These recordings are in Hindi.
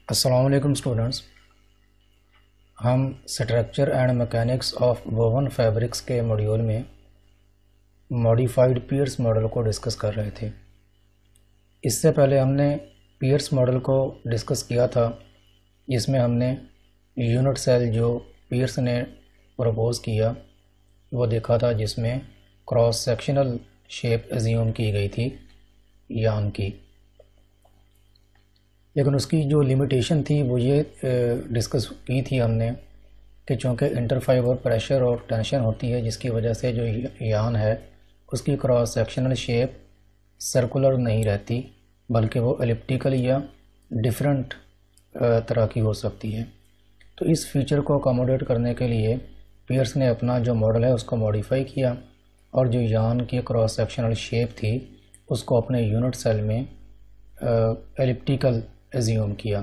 अस्सलाम वालेकुम स्टूडेंट्स। हम structure and mechanics of woven fabrics के मॉड्यूल में मॉडिफाइड पियर्स मॉडल को डिस्कस कर रहे थे। इससे पहले हमने पियर्स मॉडल को डिस्कस किया था, जिसमें हमने यूनिट सेल जो पियर्स ने प्रपोज किया वो देखा था, जिसमें क्रॉस सेक्शनल शेप एज्यूम की गई थी यान की। लेकिन उसकी जो लिमिटेशन थी वो ये डिस्कस की थी हमने कि चूँकि इंटरफाइबर प्रेशर और टेंशन होती है, जिसकी वजह से जो यान है उसकी क्रॉस सेक्शनल शेप सर्कुलर नहीं रहती, बल्कि वो एलिप्टिकल या डिफरेंट तरह की हो सकती है। तो इस फीचर को अकोमोडेट करने के लिए पियर्स ने अपना जो मॉडल है उसको मॉडिफाई किया और जो यान की क्रॉस सेक्शनल शेप थी उसको अपने यूनिट सेल में एलिप्टिकल एज्यूम किया।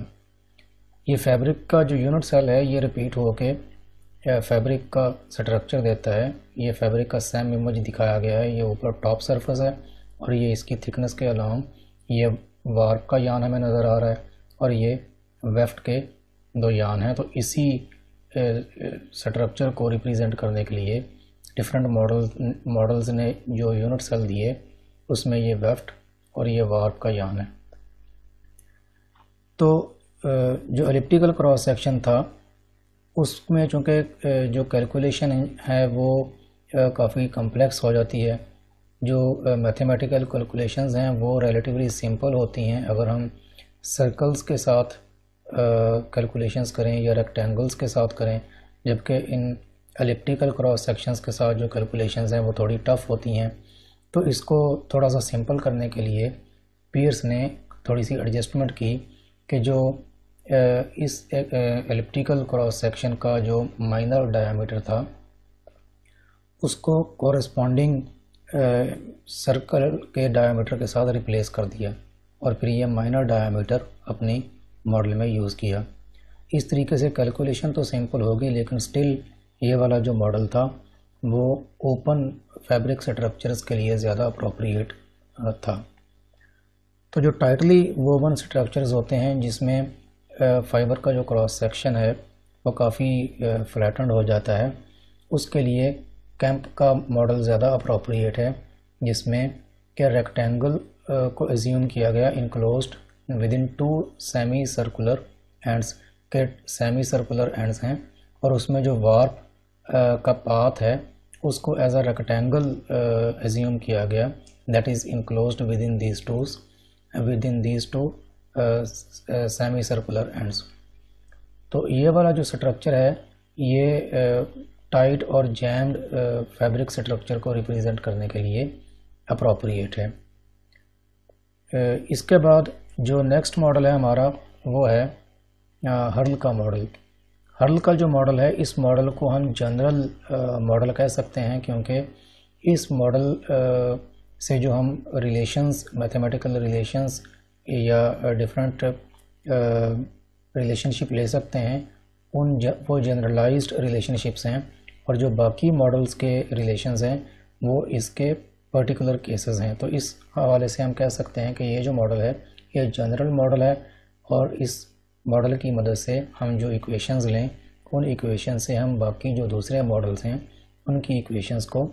ये फैब्रिक का जो यूनिट सेल है ये रिपीट होके फैब्रिक का स्ट्रक्चर देता है। ये फैब्रिक का सेम इमेज दिखाया गया है। ये ऊपर टॉप सरफेस है और ये इसकी थिकनेस के अलावा ये वार्प का यान हमें नज़र आ रहा है और ये वेफ्ट के दो यान हैं। तो इसी स्ट्रक्चर को रिप्रेजेंट करने के लिए डिफरेंट मॉडल्स ने जो यूनिट सेल दिए उसमें ये वेफ्ट और ये वार्प का यान है। तो जो एलिप्टिकल क्रॉस सेक्शन था उसमें चूँकि जो कैलकुलेशन है वो काफ़ी कम्प्लेक्स हो जाती है। जो मैथमेटिकल कैलकुलेशंस हैं वो रिलेटिवली सिंपल होती हैं अगर हम सर्कल्स के साथ कैलकुलेशंस करें या रेक्टेंगल्स के साथ करें, जबकि इन एलिप्टिकल क्रॉस सेक्शंस के साथ जो कैलकुलेशंस हैं वो थोड़ी टफ़ होती हैं। तो इसको थोड़ा सा सिंपल करने के लिए पियर्स ने थोड़ी सी एडजस्टमेंट की कि जो इस एलिप्टिकल क्रॉस सेक्शन का जो माइनर डायामीटर था उसको कॉरेस्पॉन्डिंग सर्कल के डायामीटर के साथ रिप्लेस कर दिया और फिर ये माइनर डायामीटर अपनी मॉडल में यूज़ किया। इस तरीके से कैलकुलेशन तो सिंपल होगी, लेकिन स्टिल ये वाला जो मॉडल था वो ओपन फैब्रिक स्ट्रक्चर्स के लिए ज़्यादा अप्रोप्रिएट था। तो जो टाइटली वोवन स्ट्रक्चर्स होते हैं जिसमें फाइबर का जो क्रॉस सेक्शन है वो काफ़ी फ्लैटेंड हो जाता है, उसके लिए कैंप का मॉडल ज़्यादा अप्रोप्रिएट है, जिसमें क्या रेक्टेंगल को एज्यूम किया गया enclosed with in 2 semi circular ends के सेमी सर्कुलर एंड्स हैं और उसमें जो वार्प का पाथ है उसको एज अ रेक्टेंगल एज्यूम किया गया, that is enclosed with in these two semi circular ends. तो ये वाला जो स्ट्रक्चर है ये टाइट और जैम्ड फैब्रिक स्ट्रक्चर को रिप्रेजेंट करने के लिए अप्रोप्रिएट है। इसके बाद जो नेक्स्ट मॉडल है हमारा वो है हर्ल का मॉडल। हर्ल का जो मॉडल है इस मॉडल को हम जनरल मॉडल कह सकते हैं, क्योंकि इस मॉडल से जो हम रिलेशंस, मैथमेटिकल रिलेशंस या डिफरेंट रिलेशनशिप ले सकते हैं वो जनरलाइज्ड रिलेशनशिप्स हैं और जो बाकी मॉडल्स के रिलेशंस हैं वो इसके पर्टिकुलर केसेस हैं। तो इस हवाले से हम कह सकते हैं कि ये जो मॉडल है ये जनरल मॉडल है और इस मॉडल की मदद से हम जो इक्वेशंस लें उन इक्वेशन से हम बाकी जो दूसरे मॉडल्स हैं उनकी इक्वेशंस को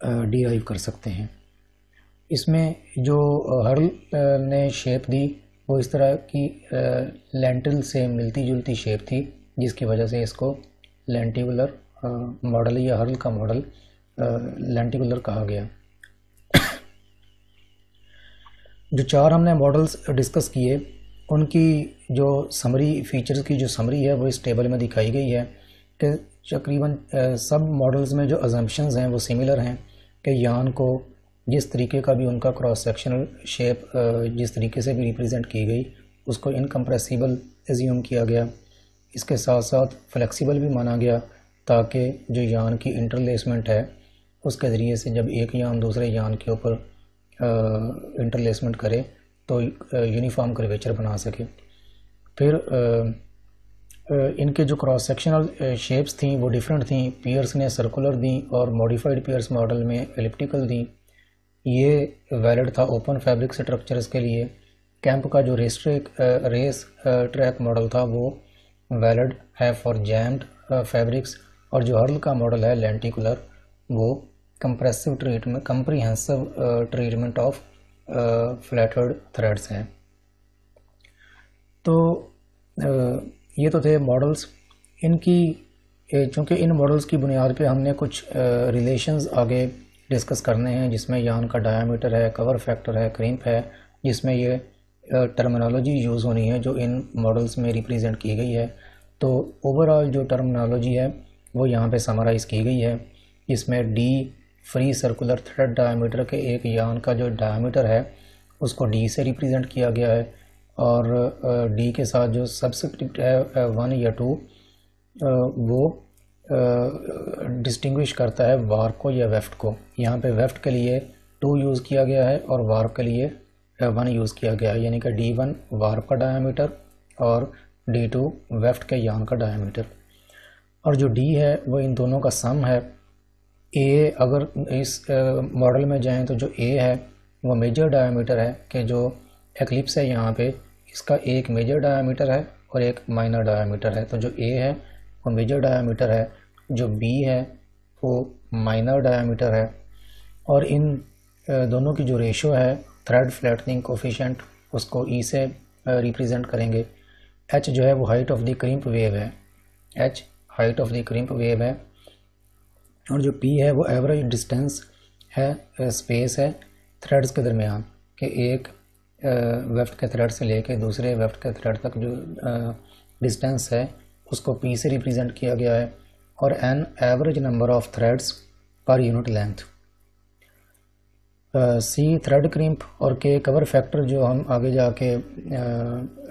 डिराइव कर सकते हैं। इसमें जो हर्ल ने शेप दी वो इस तरह की लेंटिल से मिलती जुलती शेप थी, जिसकी वजह से इसको लेंटिकुलर मॉडल या हर्ल का मॉडल लेंटिकुलर कहा गया। जो 4 हमने मॉडल्स डिस्कस किए उनकी जो समरी फीचर्स की जो समरी है वो इस टेबल में दिखाई गई है कि तकरीबन सब मॉडल्स में जो अजम्पशंस हैं वो सिमिलर हैं कि यान को जिस तरीके का भी उनका क्रॉस सेक्शनल शेप जिस तरीके से भी रिप्रेजेंट की गई उसको इनकम्प्रेसिबल एज्यूम किया गया। इसके साथ साथ फ्लेक्सिबल भी माना गया ताकि जो यान की इंटरलेसमेंट है उसके ज़रिए से जब एक यान दूसरे यान के ऊपर इंटरलेसमेंट करे तो यूनिफॉर्म कर्वेचर बना सके। फिर इनके जो क्रॉस सेक्शनल शेप्स थी वो डिफरेंट थी। पियर्स ने सर्कुलर दी और मॉडिफाइड पियर्स मॉडल में एलिप्टिकल दी। ये वैलिड था ओपन फैब्रिक स्ट्रक्चर्स के लिए कैंप का जो रेस ट्रैक मॉडल था वो वैलिड है फॉर जैम्ड फैब्रिक्स, और जो हर्ल का मॉडल है लेंटिकुलर वो compressive treatment of flatted threads हैं। तो ये तो थे मॉडल्स। इनकी चूँकि इन मॉडल्स की बुनियाद पे हमने कुछ रिलेशंस आगे डिस्कस करने हैं, जिसमें यान का डायामीटर है, कवर फैक्टर है, क्रिम्प है, जिसमें ये टर्मिनोलॉजी यूज़ होनी है जो इन मॉडल्स में रिप्रेजेंट की गई है। तो ओवरऑल जो टर्मिनोलॉजी है वो यहाँ पे समराइज़ की गई है, जिसमें D free circular thread diameter के एक यान का जो डायामीटर है उसको डी से रिप्रेजेंट किया गया है, और डी के साथ जो सबस्क्रिप्ट है 1 या 2 वो डिस्टिंग्विश करता है वार्प को या वेफ्ट को। यहाँ पे वेफ्ट के लिए 2 यूज़ किया गया है और वार्प के लिए 1 यूज़ किया गया है, यानी कि D1 वार्प का डायामीटर और D2 वेफ्ट के यान का डायामीटर। और जो D है वो इन दोनों का सम है। A अगर इस मॉडल में जाएं तो जो A है वो मेजर डायामीटर है, कि जो एक्लिप्स है यहाँ पे इसका एक मेजर डायामीटर है और एक माइनर डायामीटर है। तो जो A है वो मेजर डायामीटर है, जो B है वो माइनर डायामीटर है, और इन दोनों की जो रेशो है थ्रेड फ्लैटनिंग कोफिशिएंट उसको E से रिप्रेजेंट करेंगे। H जो है वो height of the crimp wave है, H height of the crimp wave है, और जो P है वो एवरेज डिस्टेंस है, स्पेस है थ्रेड्स के दरमियान, कि एक वेफ्ट के थ्रेड से लेके दूसरे वेफ्ट के थ्रेड तक जो डिस्टेंस है उसको P से रिप्रेजेंट किया गया है, और N average number of threads per unit length. C thread crimp और K कवर फैक्टर जो हम आगे जाके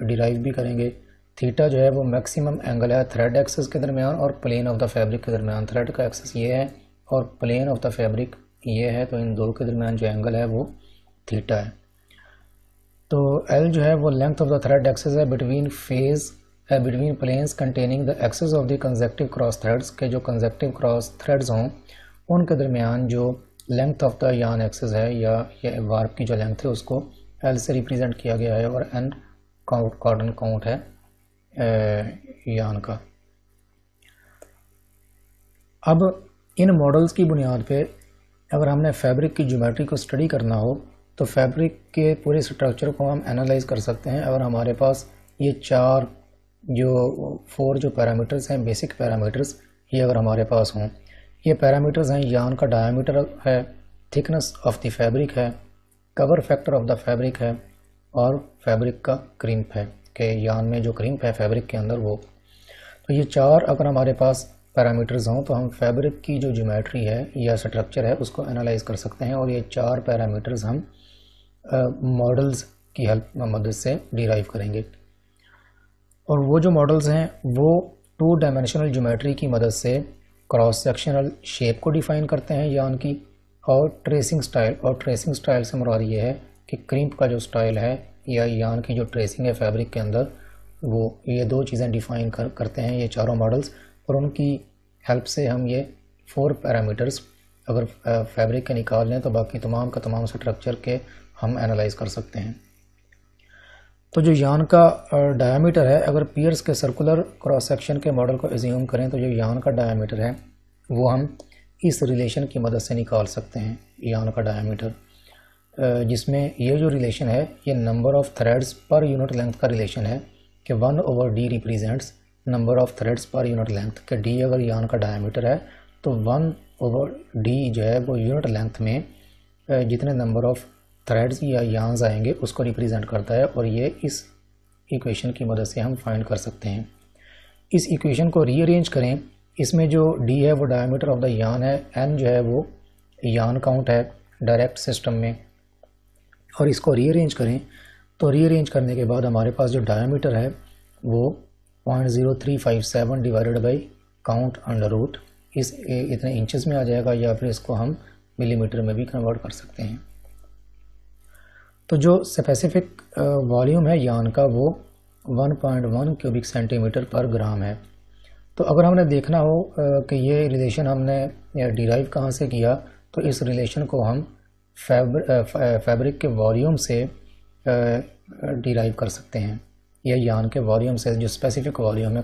डिराइव भी करेंगे। थीटा जो है वो मैक्सिमम एंगल है थ्रेड एक्सेस के दरमियान और प्लेन ऑफ द फैब्रिक के दरमियान। थ्रेड का एक्सेस ये है और प्लेन ऑफ द फैब्रिक ये है, तो इन दो के दरमियान जो एंगल है वो थीटा है। तो L जो है वो length of the thread axis है between planes containing the axis of the consecutive cross threads, के जो कंसेक्टिव क्रॉस थ्रेड्स हों उनके दरमियान जो length of the yarn axis है या वार्प की जो लेंथ है उसको L से रिप्रेजेंट किया गया है, और N कॉर्डन काउंट है यान का। अब इन मॉडल्स की बुनियाद पे अगर हमने फैब्रिक की ज्योमेट्री को स्टडी करना हो तो फैब्रिक के पूरे स्ट्रक्चर को हम एनालाइज कर सकते हैं। अगर हमारे पास ये 4 जो पैरामीटर्स हैं, बेसिक पैरामीटर्स, ये अगर हमारे पास हों, ये पैरामीटर्स हैं, यान का डायामीटर है, थिकनेस ऑफ द फैब्रिक है, cover factor of the fabric है, और फैब्रिक का क्रिम्प है, कि यान में जो क्रिम्प है फैब्रिक के अंदर वो। तो ये 4 अगर हमारे पास पैरामीटर्स हों तो हम फैब्रिक की जो ज्योमेट्री है या स्ट्रक्चर है उसको एनालाइज कर सकते हैं, और ये 4 पैरामीटर्स हम मॉडल्स की मदद से डिराइव करेंगे। और वो जो मॉडल्स हैं वो 2 डायमेंशनल ज्योमेट्री की मदद से क्रॉस सेक्शनल शेप को डिफ़ाइन करते हैं यान की, और ट्रेसिंग स्टाइल से मुराद ये है कि क्रिम्प का जो स्टाइल है या यान की जो ट्रेसिंग है फैब्रिक के अंदर, वो ये 2 चीज़ें डिफ़ाइन करते हैं ये चारों मॉडल्स, और उनकी हेल्प से हम ये 4 पैरामीटर्स अगर फैब्रिक के निकाल लें तो बाकी तमाम का तमाम स्ट्रक्चर के हम एनालाइज कर सकते हैं। तो जो यान का डायामीटर है, अगर पियर्स के सर्कुलर क्रॉस सेक्शन के मॉडल को एज्यूम करें तो जो यान का डायामीटर है वो हम इस रिलेशन की मदद से निकाल सकते हैं। यान का डायामीटर जिसमें ये जो रिलेशन है ये number of threads per unit length का रिलेशन है, कि 1/d represents number of threads per unit length, कि d अगर यान का डायामीटर है तो 1/d जो है वो यूनिट लेंथ में जितने नंबर ऑफ थ्रेड्स या यान्स आएंगे उसको रिप्रेजेंट करता है, और ये इस इक्वेशन की मदद से हम फाइंड कर सकते हैं। इस इक्वेशन को रीअरेंज करें, इसमें जो d है वो डायमीटर ऑफ द यान है, n जो है वो यान काउंट है डायरेक्ट सिस्टम में, और इसको रीअरेंज करें तो रीअरेंज करने के बाद हमारे पास जो डायमीटर है वो 0.0357 divided by count under root इस इतने इंचेस में आ जाएगा, या फिर इसको हम मिलीमीटर में भी कन्वर्ट कर सकते हैं। तो जो स्पेसिफिक वॉल्यूम है यान का वो 1.1 क्यूबिक सेंटीमीटर पर ग्राम है। तो अगर हमने देखना हो कि ये रिलेशन हमने डिराइव कहाँ से किया, तो इस रिलेशन को हम फैब्रिक के वॉल्यूम से डिराइव कर सकते हैं, या यान के वॉल्यूम से जो स्पेसिफिक वॉल्यूम है,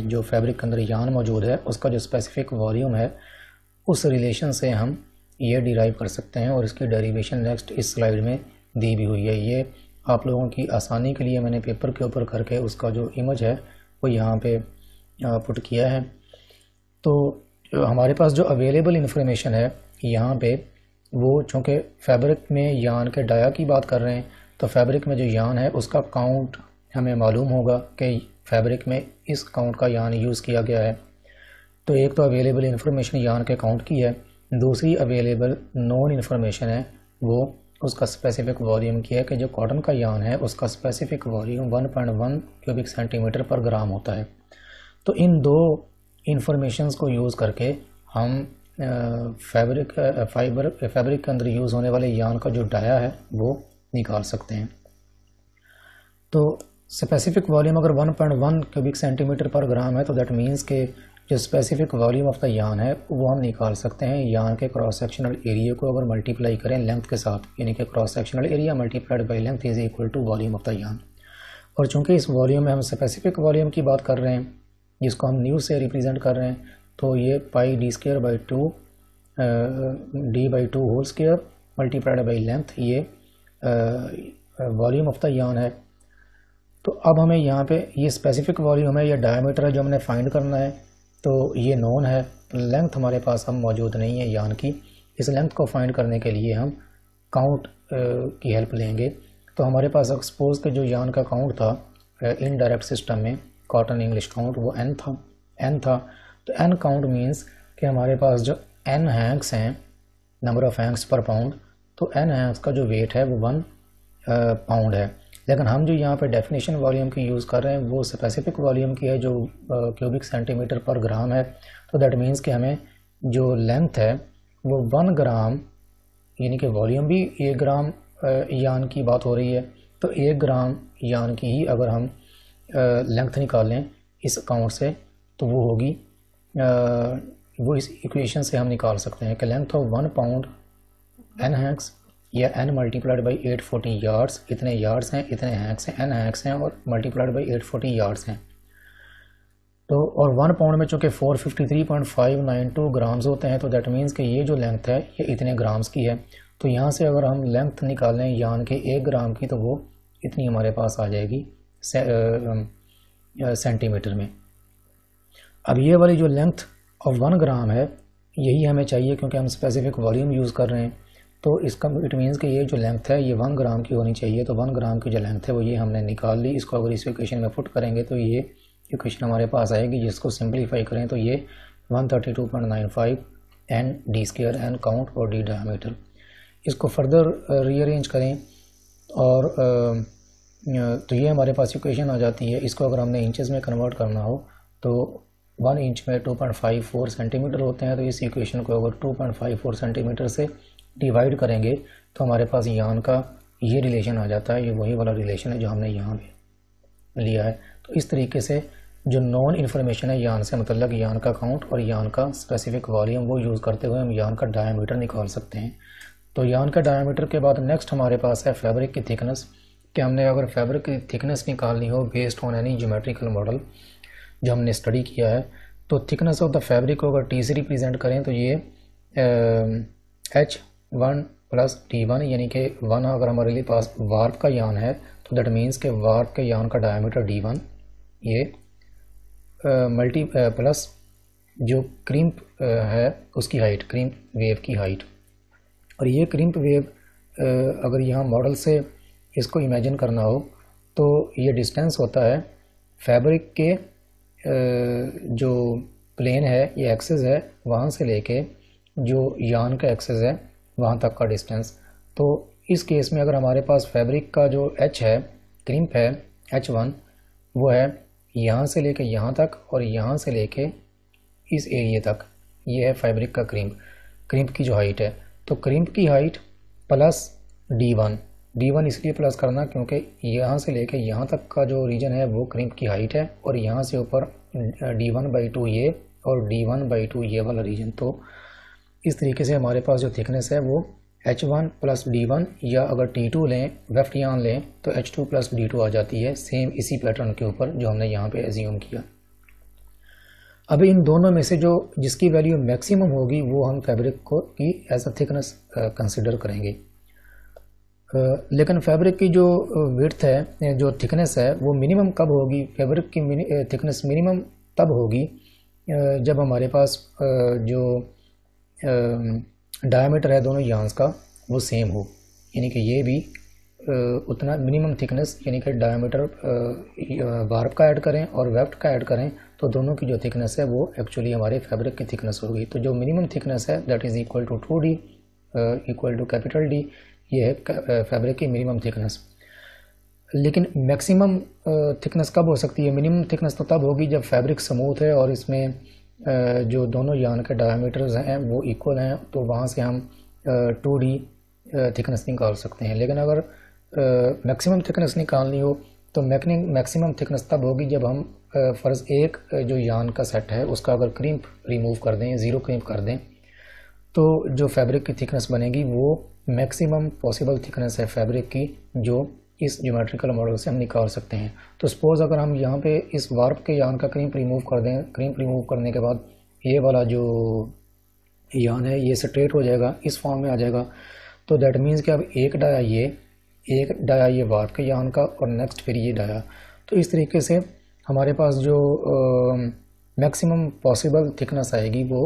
जो फैब्रिक के अंदर यान मौजूद है उसका जो स्पेसिफिक वॉल्यूम है उस रिलेशन से हम ये डिराइव कर सकते हैं। और इसकी डेरिवेशन नेक्स्ट इस स्लाइड में दी भी हुई है। ये आप लोगों की आसानी के लिए मैंने पेपर के ऊपर करके उसका जो इमेज है वो यहाँ पे पुट किया है। तो हमारे पास जो अवेलेबल इंफॉर्मेशन है यहाँ पे वो, चूँकि फैब्रिक में यान के डाया की बात कर रहे हैं, तो फैब्रिक में जो यान है उसका काउंट हमें मालूम होगा कि फैब्रिक में इस काउंट का यान यूज़ किया गया है। तो एक तो अवेलेबल इंफॉर्मेशन यान के काउंट की है, दूसरी अवेलेबल नॉन इंफॉर्मेशन है वो उसका स्पेसिफिक वॉल्यूम की है कि जो कॉटन का यान है उसका स्पेसिफिक वॉल्यूम 1.1 क्यूबिक सेंटीमीटर पर ग्राम होता है। तो इन दो इंफॉर्मेशंस को यूज़ करके हम फैब्रिक के अंदर यूज़ होने वाले यान का जो डाया है वो निकाल सकते हैं। तो स्पेसिफिक वॉल्यूम अगर 1.1 क्यूबिक सेंटीमीटर पर ग्राम है तो दैट मीन्स के जो specific volume of the yarn है वो हम निकाल सकते हैं यान के क्रॉस सेक्शनल एरिया को अगर मल्टीप्लाई करें लेंथ के साथ, यानी कि cross sectional area multiplied by length is equal to volume of the yarn. और चूंकि इस वॉल्यूम में हम स्पेसिफिक वॉल्यूम की बात कर रहे हैं जिसको हम न्यू से रिप्रेजेंट कर रहे हैं, तो ये pi D square by 2 D by 2 whole square multiplied by length ये वॉल्यूम ऑफ द यान है। तो अब हमें यहाँ पे ये स्पेसिफिक वॉल्यूम है, ये डायमीटर है जो हमने फाइंड करना है, तो ये नोन है। लेंथ हमारे पास हम मौजूद नहीं है यान की। इस लेंथ को फाइंड करने के लिए हम काउंट की हेल्प लेंगे। तो हमारे पास एक्सपोज के जो यान का काउंट था इनडायरेक्ट सिस्टम में, कॉटन इंग्लिश काउंट, वो एन था। तो एन काउंट मीन्स कि हमारे पास जो एन हैंक्स हैं, नंबर ऑफ हैंक्स पर पाउंड, तो एन हैंक्स का जो वेट है वो 1 पाउंड है। लेकिन हम जो यहाँ पे डेफिनेशन वॉल्यूम की यूज़ कर रहे हैं वो स्पेसिफिक वॉल्यूम की है जो क्यूबिक सेंटीमीटर पर ग्राम है। तो दैट मीन्स कि हमें जो लेंथ है वो 1 ग्राम, यानी कि वॉल्यूम भी 1 ग्राम यान की बात हो रही है, तो 1 ग्राम यान की ही अगर हम लेंथ निकाल लें इस अकाउंट से तो वो होगी, वो इस इक्वेशन से हम निकाल सकते हैं कि length of 1 pound an Hanks या n मल्टीप्लाइड बाई 840 यार्ड्स, इतने यार्ड्स हैं, इतने हैंक्स हैं, n हैंक्स हैं और मल्टीप्लाइड बाई 840 यार्ड्स हैं। तो और 1 पाउंड में चूँकि 453.592 ग्राम्स होते हैं, तो दैट मीन्स कि ये जो लेंथ है ये इतने ग्राम्स की है। तो यहाँ से अगर हम लेंथ निकालें यान के 1 ग्राम की तो वो इतनी हमारे पास आ जाएगी सेंटीमीटर में। अब ये वाली जो लेंथ ऑफ 1 ग्राम है यही हमें चाहिए क्योंकि हम स्पेसिफिक वॉल्यूम यूज़ कर रहे हैं। तो इसका इट मीन्स कि ये जो लेंथ है ये 1 ग्राम की होनी चाहिए। तो 1 ग्राम की जो लेंथ है वो ये हमने निकाल ली। इसको अगर इस इक्वेशन में पुट करेंगे तो ये इक्वेशन हमारे पास आएगी, जिसको सिंप्लीफाई करें तो ये 132.95 N D square, N count और डी डायमीटर। इसको फर्दर रीअरेंज करें और तो ये हमारे पास इक्वेशन आ जाती है। इसको अगर हमने इंचेस में कन्वर्ट करना हो तो 1 इंच में 2.54 सेंटीमीटर होते हैं। तो इस इक्वेशन को अगर 2.54 सेंटीमीटर से डिवाइड करेंगे तो हमारे पास यान का ये रिलेशन आ जाता है। ये वही वाला रिलेशन है जो हमने यहाँ पे लिया है। तो इस तरीके से जो नॉन इन्फॉर्मेशन है यान से मतलब यान का काउंट और यान का स्पेसिफिक वॉल्यूम वो यूज़ करते हुए हम यान का डायमीटर निकाल सकते हैं। तो यान का डायमीटर के बाद नेक्स्ट हमारे पास है फैब्रिक की थिकनेस, कि हमने अगर फैब्रिक की थिकनेस निकालनी हो based on any geometrical model जो हमने स्टडी किया है, तो थिकनेस ऑफ द फैब्रिक को अगर टी से रिप्रेजेंट करें तो ये H1 प्लस T1, यानी कि 1 अगर हमारे पास वार्प का यान है तो दैट मीन्स के वार्प के यान का डायमीटर D1, ये मल्टी प्लस जो क्रिम्प है उसकी हाइट, क्रिम्प वेव की हाइट। और ये क्रिम्प वेव अगर यहाँ मॉडल से इसको इमेजिन करना हो तो ये डिस्टेंस होता है फैब्रिक के जो प्लेन है, ये एक्सेस है, वहाँ से लेके जो यान का एक्सेस है वहाँ तक का डिस्टेंस। तो इस केस में अगर हमारे पास फैब्रिक का जो H है, क्रिम्प है H1, वो है यहाँ से लेके यहाँ तक और यहाँ से लेके इस एरिया तक, ये है फैब्रिक का क्रिम्प की जो हाइट है। तो क्रिम्प की हाइट प्लस D1 इसलिए प्लस करना क्योंकि यहाँ से लेके यहाँ तक का जो रीजन है वो क्रिम्प की हाइट है और यहाँ से ऊपर D1/2 ये और D1/2 ये वाला रीजन। तो इस तरीके से हमारे पास जो थिकनेस है वो H1 प्लस D1, या अगर T2 लें, वेफ्ट यार्न लें, तो H2 प्लस D2 आ जाती है, सेम इसी पैटर्न के ऊपर जो हमने यहाँ पे एज्यूम किया। अब इन दोनों में से जो जिसकी वैल्यू मैक्सिमम होगी वो हम फैब्रिक को की एज अ थिकनेस कंसिडर करेंगे। लेकिन फैब्रिक की जो विड्थ है, जो थिकनेस है, वो मिनिमम कब होगी? फैब्रिक की थिकनेस मिनिमम तब होगी जब हमारे पास जो डायमीटर है दोनों यार्न्स का वो सेम हो, यानी कि ये भी उतना मिनिमम थिकनेस, यानी कि डायमीटर वार्प का ऐड करें और वेफ्ट का ऐड करें तो दोनों की जो थिकनेस है वो एक्चुअली हमारे फैब्रिक की थिकनेस होगी। तो जो मिनिमम थिकनेस है that is equal to 2D equal to capital D, ये है फैब्रिक की मिनिमम थिकनेस। लेकिन मैक्सिमम थिकनेस कब हो सकती है? मिनिमम थिकनेस तो तब होगी जब फैब्रिक स्मूथ है और इसमें जो दोनों यार्न के डायमीटर्स हैं वो इक्वल हैं, तो वहाँ से हम 2D थिकनेस निकाल सकते हैं। लेकिन अगर मैक्सिमम थिकनेस निकालनी हो तो मैक्सिमम थिकनेस तब होगी जब हम फ़र्ज़ एक जो यार्न का सेट है उसका अगर क्रीप रिमूव कर दें, ज़ीरो क्रीप कर दें, तो जो फैब्रिक की थिकनेस बनेगी वो मैक्सिमम पॉसिबल थिकनेस है फैब्रिक की, जो इस ज्योमेट्रिकल मॉडल से हम निकाल सकते हैं। तो सपोज़ अगर हम यहाँ पे इस वार्प के यार्न का क्रीप रिमूव कर दें, क्रीप रिमूव करने के बाद ये वाला जो यार्न है ये स्ट्रेट हो जाएगा, इस फॉर्म में आ जाएगा। तो दैट मीन्स कि अब एक डाया ये वार्प के यार्न का और नेक्स्ट फिर ये डाया। तो इस तरीके से हमारे पास जो मैक्सिमम पॉसिबल थिकनेस आएगी वो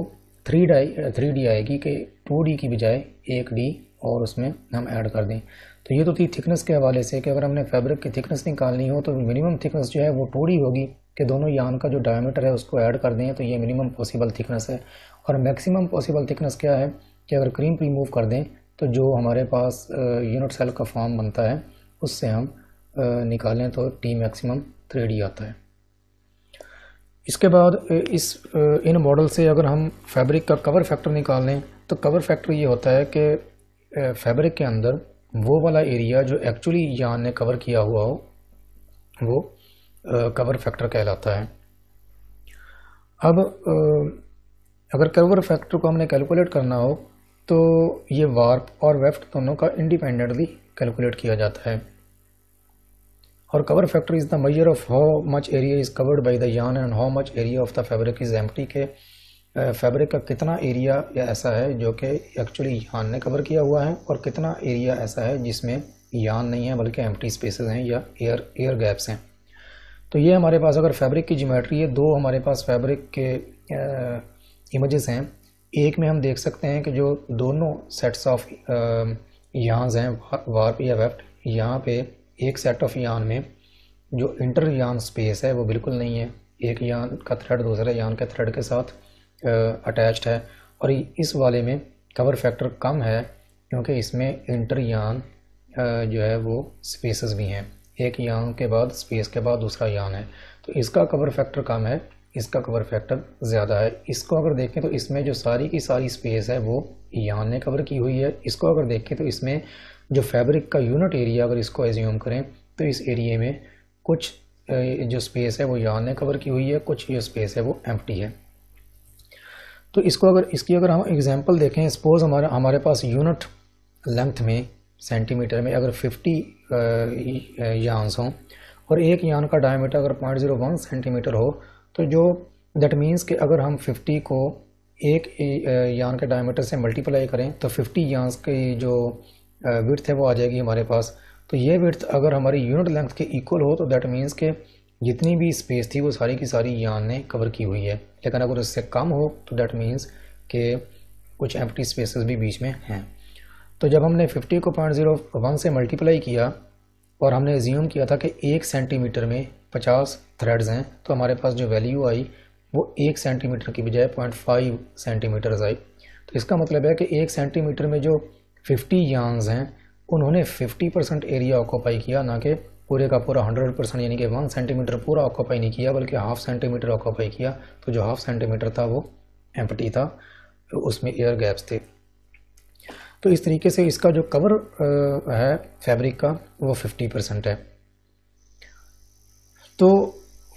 3D आएगी कि 2D की बजाय 1D और उसमें हम ऐड कर दें। तो ये तो थी थिकनेस के हवाले से कि अगर हमने फैब्रिक की थिकनेस निकालनी हो तो मिनिमम थिकनेस जो है वो 2D होगी कि दोनों यार्न का जो डायमीटर है उसको ऐड कर दें, तो ये मिनिमम पॉसिबल थिकनेस है। और मैक्सिमम पॉसिबल थिकनेस क्या है कि अगर क्रीप रिमूव कर दें तो जो हमारे पास यूनिट सेल का फॉर्म बनता है उससे हम निकालें तो T मैक्सिमम 3D आता है। इसके बाद इन मॉडल से अगर हम फैब्रिक का कवर फैक्टर निकाल लें तो कवर फैक्टर ये होता है कि फैब्रिक के अंदर वो वाला एरिया जो एक्चुअली यार्न ने कवर किया हुआ हो वो कवर फैक्टर कहलाता है। अब अगर कवर फैक्टर को हमने कैलकुलेट करना हो तो ये वार्प और वेफ्ट दोनों का इंडिपेंडेंटली कैलकुलेट किया जाता है। और cover factor is the measure of how much area is covered by the yarn and how much area of the fabric is empty, के फैब्रिक का कितना एरिया ऐसा है जो कि एक्चुअली यार्न ने कवर किया हुआ है और कितना एरिया ऐसा है जिसमें यार्न नहीं है बल्कि एम्प्टी स्पेसेस हैं या एयर गैप्स हैं। तो ये हमारे पास अगर फैब्रिक की ज्योमेट्री है, दो हमारे पास फैब्रिक के इमेजेस हैं। एक में हम देख सकते हैं कि जो दोनों सेट्स ऑफ यार्न्स हैं वार्प या वेफ्ट, यहाँ पे एक सेट ऑफ यार्न में जो इंटर यार्न स्पेस है वो बिल्कुल नहीं है, एक यार्न का थ्रेड दूसरे यार्न के थ्रेड के साथ अटैच्ड है। और इस वाले में कवर फैक्टर कम है क्योंकि इसमें इंटर यार्न जो है वो स्पेसेस भी हैं, एक यार्न के बाद स्पेस के बाद दूसरा यार्न है, तो इसका कवर फैक्टर कम है, इसका कवर फैक्टर ज़्यादा है। इसको अगर देखें तो इसमें जो सारी की सारी स्पेस है वो यार्न ने कवर की हुई है। इसको अगर देखें तो इसमें जो फैब्रिक का यूनिट एरिया अगर इसको एज्यूम करें तो इस एरिया में कुछ जो स्पेस है वो यार्न ने कवर की हुई है, कुछ जो स्पेस है वो एम्प्टी है। तो इसकी अगर हम एग्जांपल देखें, सपोज हमारे पास यूनिट लेंथ में सेंटीमीटर में अगर 50 यार्न्स हों और एक यार्न का डायमीटर अगर 0.01 सेंटीमीटर हो, तो जो दैट मीन्स कि अगर हम 50 को एक यार्न के डायमीटर से मल्टीप्लाई करें तो 50 यार्न्स की जो विड्थ है वो आ जाएगी हमारे पास। तो ये विड्थ अगर हमारी यूनिट लेंथ के इक्वल हो तो दैट मीन्स कि जितनी भी स्पेस थी वो सारी की सारी यार्न ने कवर की हुई है। लेकिन अगर उससे कम हो तो दैट मीन्स कि कुछ एम्प्टी स्पेसेस भी बीच में हैं। तो जब हमने 50 को 0.01 से मल्टीप्लाई किया और हमने एज्यूम किया था कि 1 सेंटीमीटर में 50 थ्रेड्स हैं, तो हमारे पास जो वैल्यू आई वो 1 सेंटीमीटर की बजाय 0.5 सेंटीमीटर आई। तो इसका मतलब है कि 1 सेंटीमीटर में जो 50 यार्न्स हैं उन्होंने 50% एरिया ऑक्यूपाई किया, ना कि पूरे का पूरा 100%, यानी कि 1 सेंटीमीटर पूरा ऑक्यूपाई नहीं किया बल्कि हाफ सेंटीमीटर ऑक्यूपाई किया। तो जो हाफ सेंटीमीटर था वो एम्प्टी था, उसमें एयर गैप्स थे। तो इस तरीके से इसका जो कवर है फैब्रिक का वो 50% है। तो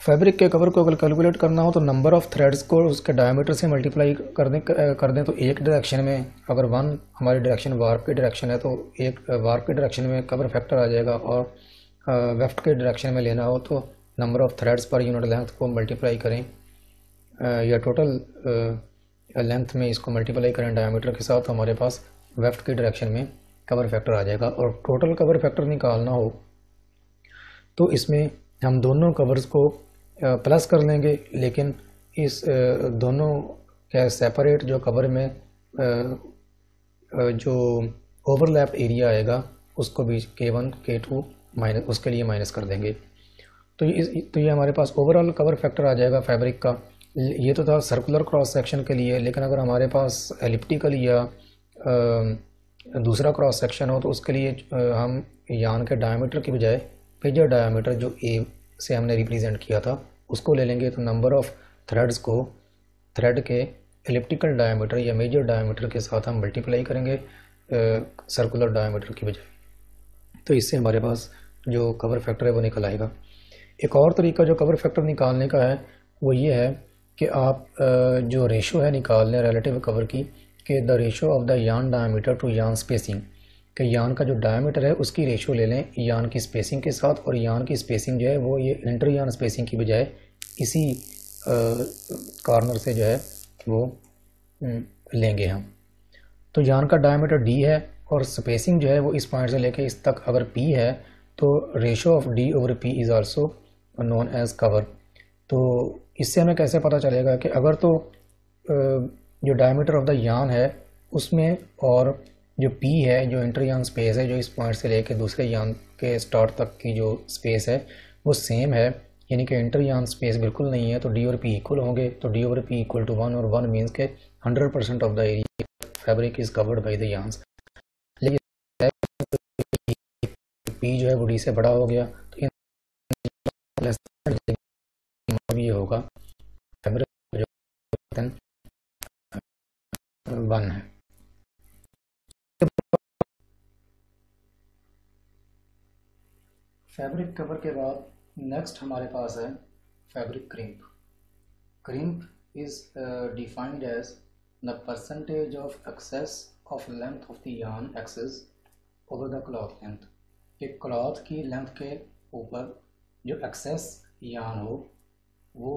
फैब्रिक के कवर को अगर कैलकुलेट करना हो तो नंबर ऑफ़ थ्रेड्स को उसके डायमीटर से मल्टीप्लाई कर दें तो एक डायरेक्शन में, अगर वन हमारी डायरेक्शन वार्प की डायरेक्शन है तो एक वार्प की डायरेक्शन में कवर फैक्टर आ जाएगा, और वेफ्ट के डायरेक्शन में लेना हो तो number of threads per unit length को मल्टीप्लाई करें, या टोटल लेंथ में इसको मल्टीप्लाई करें डायमीटर के साथ, तो हमारे पास वेफ्ट की डायरेक्शन में कवर फैक्टर आ जाएगा। और टोटल कवर फैक्टर निकालना हो तो इसमें हम दोनों कवर्स को प्लस कर लेंगे, लेकिन इस दोनों के सेपरेट जो कवर में जो ओवरलैप एरिया आएगा उसको भी K1 K2 माइनस उसके लिए माइनस कर देंगे। तो ये हमारे पास ओवरऑल कवर फैक्टर आ जाएगा फैब्रिक का। ये तो था सर्कुलर क्रॉस सेक्शन के लिए, लेकिन अगर हमारे पास एलिप्टिकल या दूसरा क्रॉस सेक्शन हो तो उसके लिए हम यान के डायमीटर की बजाय मेजर डायमीटर जो ए से हमने रिप्रेजेंट किया था उसको ले लेंगे। तो नंबर ऑफ़ थ्रेड्स को थ्रेड के एलिप्टिकल डायमीटर या मेजर डायमीटर के साथ हम मल्टीप्लाई करेंगे सर्कुलर डायमीटर की बजाय, तो इससे हमारे पास जो कवर फैक्टर है वो निकल आएगा। एक और तरीका जो कवर फैक्टर निकालने का है वो ये है कि आप जो रेशो है निकाल लें रिलेटिव कवर की, कि द रेशो ऑफ द यान डायमीटर टू यान स्पेसिंग, कि यान का जो डायमीटर है उसकी रेशो ले लें यान की स्पेसिंग के साथ, और यान की स्पेसिंग जो है वो ये इंटर यान स्पेसिंग की बजाय इसी कॉर्नर से जो है वो लेंगे हम। तो यान का डायमीटर d है और स्पेसिंग जो है वो इस पॉइंट से लेके इस तक अगर p है तो ratio of d over p is also known as cover. तो इससे हमें कैसे पता चलेगा कि अगर तो जो डायमीटर ऑफ द यान है उसमें और जो P है जो इंटर यान स्पेस है जो इस पॉइंट से लेके दूसरे यान के स्टार्ट तक की जो स्पेस है वो सेम है, यानी कि इंटर यान स्पेस बिल्कुल नहीं है, तो D और P इक्वल होंगे। तो D over P equal to 1, और 1 मीन्स के 100% of the area fabric is covered by the yarns. लेकिन P जो है वो D से बड़ा हो गया तो ये होगा फैब्रिक जो 1 है। फैब्रिक कवर के बाद नेक्स्ट हमारे पास है fabric crimp. Crimp is defined as the percentage of excess of length of the yarn excess over the cloth length. कि क्लॉथ की लेंथ के ऊपर जो एक्सेस यार्न हो वो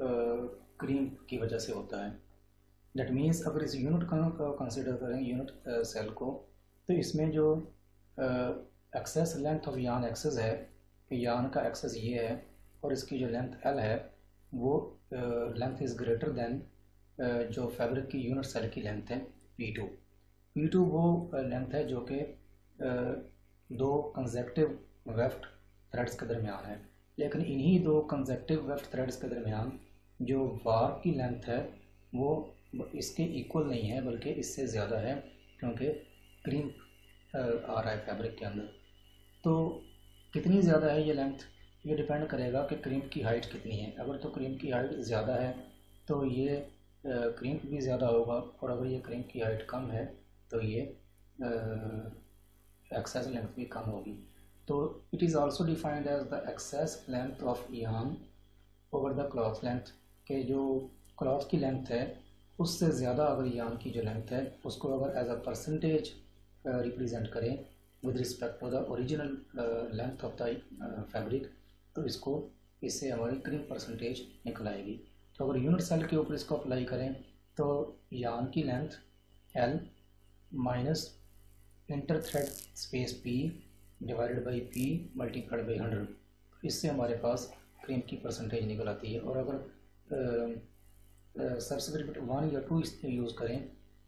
क्रिम्प की वजह से होता है। दैट मीन्स अगर इस यूनिट को कंसिडर करें यूनिट सेल को, तो इसमें जो एक्सेस लेंथ ऑफ यान एक्सेस है, यान का एक्सेस ये है और इसकी जो लेंथ L है वो लेंथ इज़ ग्रेटर देन जो फैब्रिक की यूनिट सेल की लेंथ है P2। P2 वो लेंथ है जो कि दो कंसेक्टिव वेफ्ट थ्रेड्स के दरमियान है, लेकिन इन्हीं दो कंसेक्टिव वेफ्ट थ्रेड्स के दरमियान जो वार्प की लेंथ है वो इसके इक्वल नहीं है बल्कि इससे ज़्यादा है, क्योंकि क्रिम्प आ रहा है फैब्रिक के अंदर। तो कितनी ज़्यादा है ये लेंथ, ये डिपेंड करेगा कि क्रिम्प की हाइट कितनी है। अगर तो क्रिम्प की हाइट ज़्यादा है तो ये क्रिम्प भी ज़्यादा होगा, और अगर ये क्रिम्प की हाइट कम है तो ये एक्सेस लेंथ भी कम होगी। तो it is also defined as the excess length of yarn over the cloth length, के जो क्लॉथ की लेंथ है उससे ज़्यादा अगर यान की जो लेंथ है उसको अगर एज अ परसेंटेज रिप्रेजेंट करें with respect to the original length of the fabric, तो इससे हमारी क्रिम्प परसेंटेज निकल आएगी। तो अगर यूनिट सेल के ऊपर इसको अप्लाई करें तो यान की length L minus inter thread space P divided by P multiplied by 100, इससे हमारे पास क्रिम्प की परसेंटेज निकल आती है। और अगर सब्सिक्वेंट 1 या 2 यूज़ करें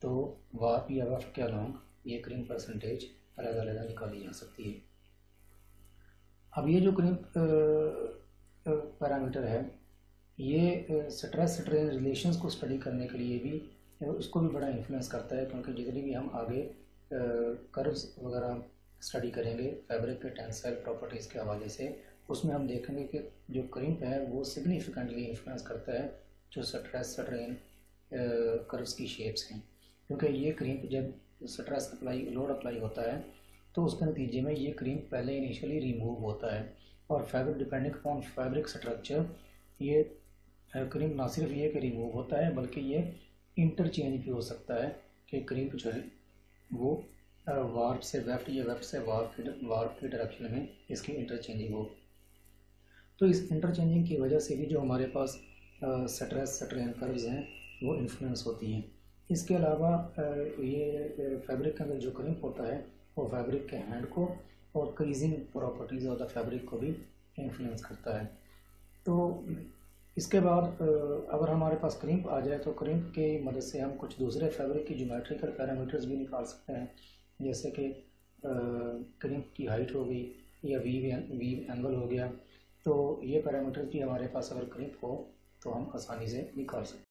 तो वार्प या वेफ्ट के अलॉन्ग ये क्रिम्प परसेंटेज अलग अलग निकाली जा सकती है। अब ये जो क्रिम्प पैरामीटर है ये स्ट्रेस स्ट्रेन रिलेशंस को स्टडी करने के लिए भी उसको भी बड़ा इन्फ्लुएंस करता है, क्योंकि जितनी भी हम आगे कर्व्स वगैरह स्टडी करेंगे फैब्रिक के टेंसाइल प्रॉपर्टीज़ के हवाले से, उसमें हम देखेंगे कि जो क्रिम्प है वो सिग्निफिकेंटली इन्फ्लुएंस करता है जो स्ट्रेस स्ट्रेन कर्व्स की शेप्स हैं। क्योंकि ये क्रिम्प जब स्ट्रेस अप्लाई लोड अप्लाई होता है तो उसके नतीजे में ये क्रिम्प पहले इनिशियली रिमूव होता है, और fabric depending upon fabric structure ये क्रीप ना सिर्फ ये कि रिमूव होता है, बल्कि ये इंटरचेंज भी हो सकता है कि क्रीप जो है वो वार्प से वेफ्ट या वेफ्ट से वार्प की डायरेक्शन में इसकी इंटरचेंजिंग हो। तो इस इंटरचेंजिंग की वजह से भी जो हमारे पास स्ट्रेस स्ट्रेन कर्व्स हैं वो इन्फ्लुएंस होती हैं। इसके अलावा ये फैब्रिक के अंदर जो क्रिम्प होता है वो फैब्रिक के हैंड को और creasing properties of the fabric को भी इन्फ्लुएंस करता है। तो इसके बाद अगर हमारे पास क्रिम्प आ जाए तो क्रिम्प की मदद से हम कुछ दूसरे फैब्रिक की ज्योमेट्रिकल पैरामीटर्स भी निकाल सकते हैं, जैसे कि क्रिम्प की हाइट हो गई या वीव एंगल हो गया। तो ये पैरामीटर्स भी हमारे पास अगर क्रिम्प हो तो हम आसानी से निकाल सकते हैं।